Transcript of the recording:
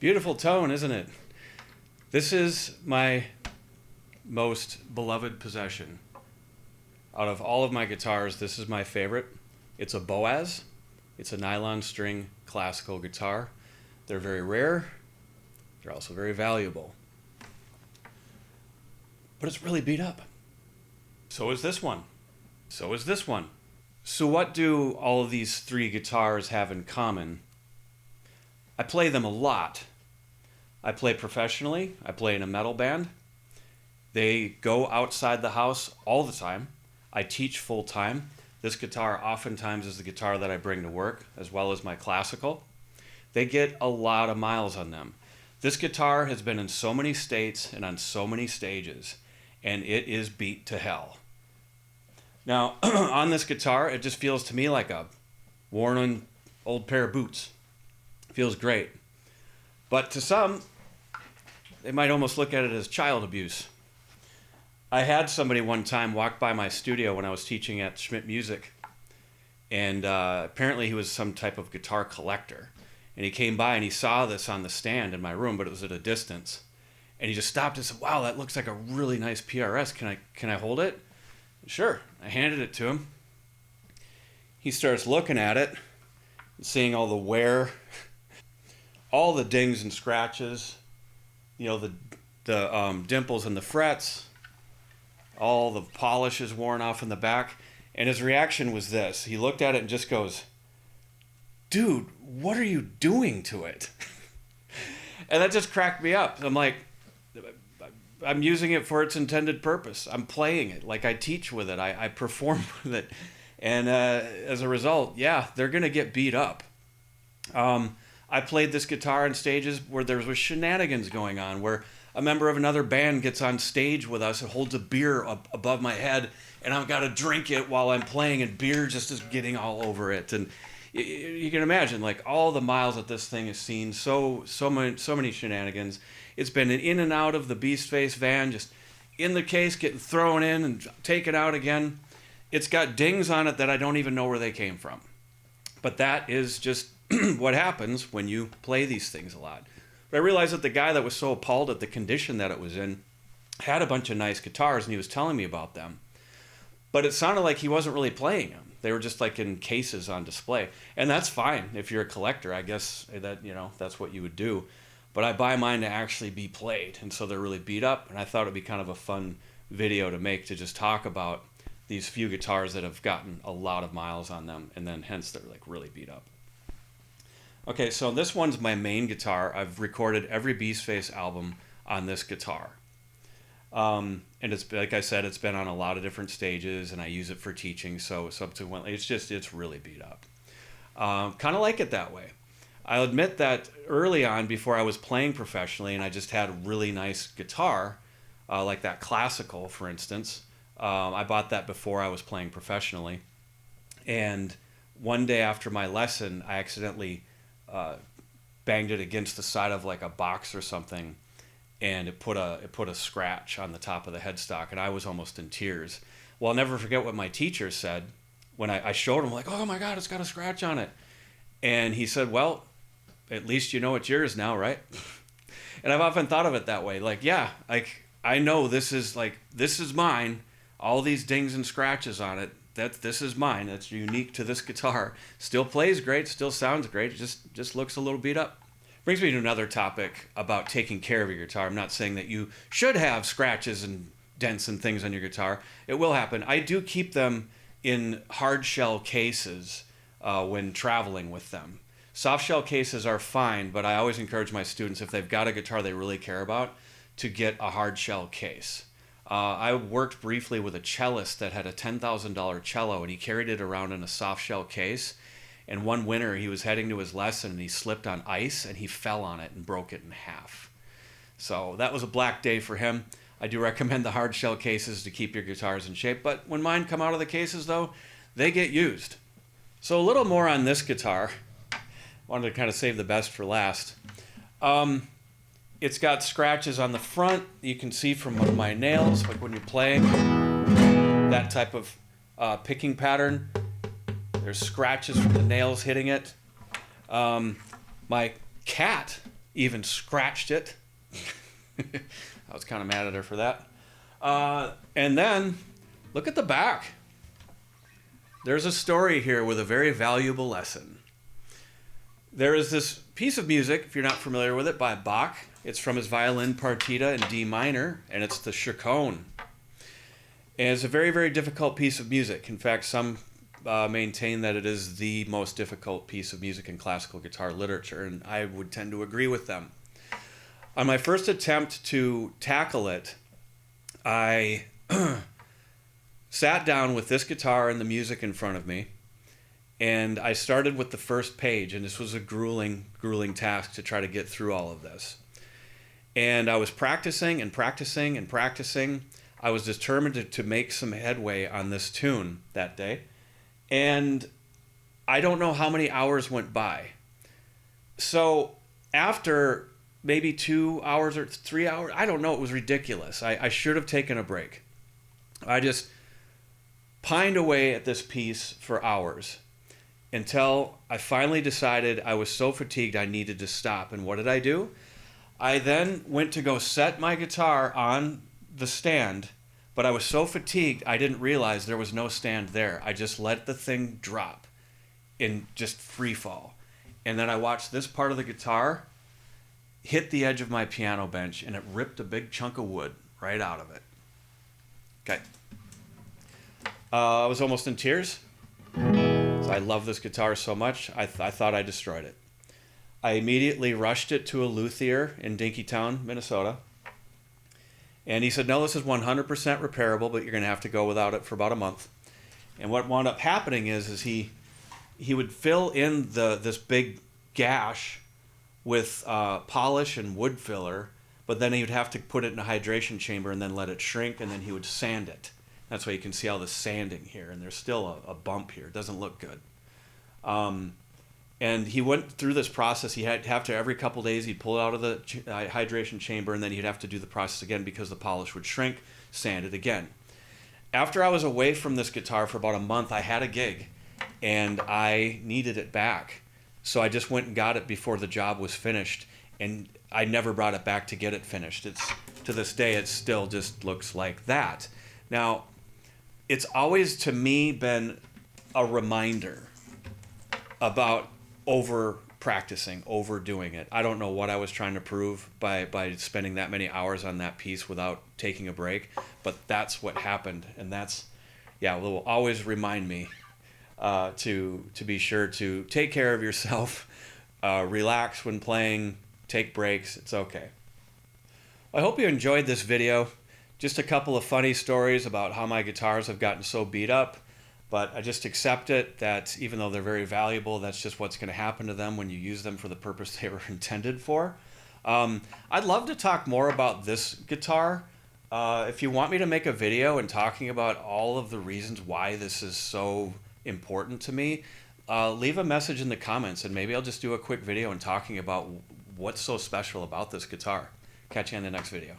Beautiful tone, isn't it? This is my most beloved possession. Out of all of my guitars, this is my favorite. It's a Boaz. It's a nylon string classical guitar. They're very rare. They're also very valuable. But it's really beat up. So is this one. So is this one. So what do all of these three guitars have in common? I play them a lot. I play professionally. I play in a metal band. They go outside the house all the time. I teach full time. This guitar oftentimes is the guitar that I bring to work, as well as my classical. They get a lot of miles on them. This guitar has been in so many states and on so many stages, and it is beat to hell. Now, on this guitar, it just feels to me like a worn old pair of boots. It feels great. But to some, they might almost look at it as child abuse. I had somebody one time walk by my studio when I was teaching at Schmidt Music, and apparently he was some type of guitar collector. And he came by and he saw this on the stand in my room, but it was at a distance. And he just stopped and said, "Wow, that looks like a really nice PRS. Can I hold it?" Sure. I handed it to him. He starts looking at it, seeing all the wear, all the dings and scratches, the dimples in the frets, all the polish is worn off in the back. And his reaction was this. He looked at it and just goes, "Dude, what are you doing to it?" And that just cracked me up. I'm like, I'm using it for its intended purpose. I'm playing it. Like, I teach with it. I perform with it. And as a result, yeah, they're going to get beat up. I played this guitar on stages where there was shenanigans going on, where a member of another band gets on stage with us and holds a beer up above my head, and I've got to drink it while I'm playing, and beer just is getting all over it. And you can imagine, like, all the miles that this thing has seen, so many shenanigans. It's been in and out of the Beast Face van, just in the case, getting thrown in and taken out again. It's got dings on it that I don't even know where they came from. But that is just what happens when you play these things a lot. But I realized that the guy that was so appalled at the condition that it was in had a bunch of nice guitars, and he was telling me about them. But it sounded like he wasn't really playing them. They were just like in cases on display. And that's fine. If you're a collector, I guess that, that's what you would do. But I buy mine to actually be played. And so they're really beat up. And I thought it'd be kind of a fun video to make, to just talk about these few guitars that have gotten a lot of miles on them. And then hence they're like really beat up. Okay, so this one's my main guitar. I've recorded every Beast Face album on this guitar. And it's, like I said, it's been on a lot of different stages, and I use it for teaching. So subsequently, it's really beat up. Kind of like it that way. I'll admit that early on, before I was playing professionally, and I just had a really nice guitar, like that classical, for instance. I bought that before I was playing professionally. And one day after my lesson, I accidentally banged it against the side of like a box or something, and it put a scratch on the top of the headstock, and I was almost in tears. Well, I'll never forget what my teacher said when I showed him, like, "Oh my God, it's got a scratch on it." And he said, "Well, at least you know it's yours now, right?" And I've often thought of it that way. Like, yeah, like, I know this is mine. All these dings and scratches on it, this is mine. That's unique to this guitar. Still plays great, still sounds great. It just looks a little beat up. Brings me to another topic about taking care of your guitar. I'm not saying that you should have scratches and dents and things on your guitar. It will happen. I do keep them in hard shell cases when traveling with them. Soft shell cases are fine, but I always encourage my students, if they've got a guitar they really care about, to get a hard shell case. I worked briefly with a cellist that had a $10,000 cello, and he carried it around in a soft shell case. And one winter, he was heading to his lesson, and he slipped on ice, and he fell on it and broke it in half. So that was a black day for him. I do recommend the hard shell cases to keep your guitars in shape. But when mine come out of the cases, though, they get used. So a little more on this guitar. Wanted to kind of save the best for last. It's got scratches on the front. You can see from one of my nails, like when you're playing, that type of picking pattern. There's scratches from the nails hitting it. My cat even scratched it. I was kind of mad at her for that. And then, look at the back. There's a story here with a very valuable lesson. There is this piece of music, if you're not familiar with it, by Bach. It's from his violin partita in D minor, and it's the Chaconne. And it's a very, very difficult piece of music. In fact, some maintain that it is the most difficult piece of music in classical guitar literature, and I would tend to agree with them. On my first attempt to tackle it, I sat down with this guitar and the music in front of me, and I started with the first page, and this was a grueling, grueling task to try to get through all of this. And I was practicing and practicing and practicing. I was determined to make some headway on this tune that day. And I don't know how many hours went by. So after maybe 2 hours or 3 hours, I don't know, it was ridiculous. I should have taken a break. I just pined away at this piece for hours until I finally decided I was so fatigued I needed to stop. And what did I do? I then went to go set my guitar on the stand, but I was so fatigued I didn't realize there was no stand there. I just let the thing drop in just free fall. And then I watched this part of the guitar hit the edge of my piano bench, and it ripped a big chunk of wood right out of it. Okay. I was almost in tears. I love this guitar so much, I thought I destroyed it. I immediately rushed it to a luthier in Dinkytown, Minnesota. And he said, no, this is 100% repairable, but you're going to have to go without it for about a month. And what wound up happening is he would fill in this big gash with polish and wood filler, but then he would have to put it in a hydration chamber and then let it shrink, and then he would sand it. That's why you can see all the sanding here, and there's still a bump here. It doesn't look good. And he went through this process. He had to have to, every couple days, he'd pull it out of the hydration chamber, and then he'd have to do the process again because the polish would shrink, sand it again. After I was away from this guitar for about a month, I had a gig, and I needed it back. So I just went and got it before the job was finished, and I never brought it back to get it finished. To this day, it still just looks like that. Now, it's always, to me, been a reminder about over practicing, overdoing it. I don't know what I was trying to prove by spending that many hours on that piece without taking a break, but that's what happened, and that's, yeah, it will always remind me to be sure to take care of yourself, relax when playing, take breaks. It's okay. I hope you enjoyed this video. Just a couple of funny stories about how my guitars have gotten so beat up. But I just accept it that even though they're very valuable, that's just what's going to happen to them when you use them for the purpose they were intended for. I'd love to talk more about this guitar. If you want me to make a video and talking about all of the reasons why this is so important to me, leave a message in the comments and maybe I'll just do a quick video and talking about what's so special about this guitar. Catch you in the next video.